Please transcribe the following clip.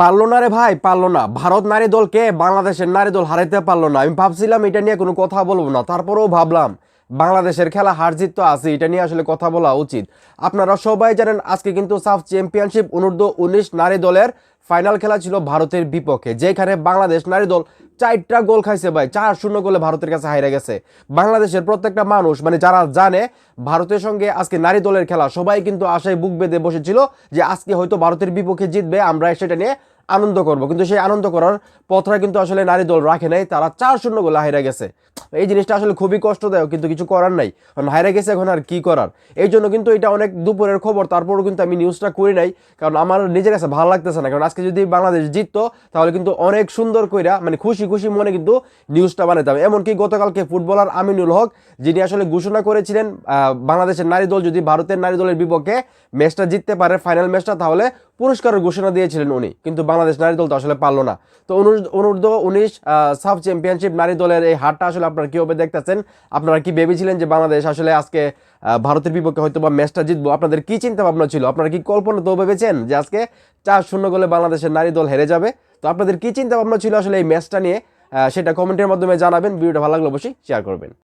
পারলো না রে ভাই, পারলো না। ভারত নারী দলকে বাংলাদেশের নারী দল হারাইতে পারলো না। আমি ভাবছিলাম এটা নিয়ে কোনো কথা বলবো না, তারপরেও ভাবলাম বাংলাদেশের খেলা হার জিত তো আছে, এটা নিয়ে আসলে কথা বলা উচিত। আপনারা সবাই জানেন আজকে কিন্তু সাফ চ্যাম্পিয়নশিপ অনূর্ধ্ব-19 নারী দলের ফাইনাল খেলা ছিল ভারতের বিপক্ষে, যেখানে বাংলাদেশ নারী দল 4টা গোল খাইছে ভাই, 4-0 গোলে ভারতের কাছে হাইরা গেছে। বাংলাদেশের প্রত্যেকটা মানুষ মানে যারা জানে ভারতের সঙ্গে আজকে নারী দলের খেলা, সবাই কিন্তু আশায় বুক বেঁধে বসেছিল যে আজকে হয়তো ভারতের বিপক্ষে জিতবে, আমরা সেটা নিয়ে আনন্দ করব। কিন্তু সেই আনন্দ করার পথটা কিন্তু আসলে নারী দল রাখে নাই, তারা 4-0 গোলে হাইরা গেছে। এই জিনিসটা আসলে খুবই কষ্টদায়ক, কিন্তু কিছু করার নাই, কারণ হাইরা গেছে, এখন আর কি করার। এই জন্য কিন্তু এটা অনেক দুপুরের খবর, তারপরও কিন্তু আমি নিউজটা করি নাই, কারণ আমার নিজের কাছে ভালো লাগতেছে না। কারণ আজকে যদি বাংলাদেশ জিততো তাহলে কিন্তু অনেক সুন্দর কইরা মানে খুশি খুশি মনে কিন্তু নিউজটা বানাতাম। এমনকি গতকালকে ফুটবলার আমিনুল হক, যিনি আসলে ঘোষণা করেছিলেন বাংলাদেশের নারী দল যদি ভারতের নারী দলের বিপক্ষে ম্যাচটা জিততে পারে, ফাইনাল ম্যাচটা, তাহলে পুরস্কারের ঘোষণা দিয়েছিলেন উনি, কিন্তু বাংলাদেশ নারী দল তো আসলে পারলো না। তো অনূর্ধ্ব-19 সাফ চ্যাম্পিয়নশিপ নারী দলের এই হারটা আসলে আপনারা কিভাবে দেখতেছেন? আপনারা কি ভেবেছিলেন যে বাংলাদেশ আসলে আজকে ভারতের বিপক্ষে হয়তো বা ম্যাচটা জিতবো? আপনাদের কি চিন্তা ভাবনা ছিল? আপনারা কি কল্পনা তো ভেবেছেন যে আজকে 4-0 গোলে বাংলাদেশের নারী দল হেরে যাবে? তো আপনাদের কি চিন্তা ভাবনা ছিল আসলে এই ম্যাচটা নিয়ে? সেটা কমেন্টের মাধ্যমে জানাবেন। ভিডিওটা ভালো লাগলে অবশ্যই শেয়ার করবেন।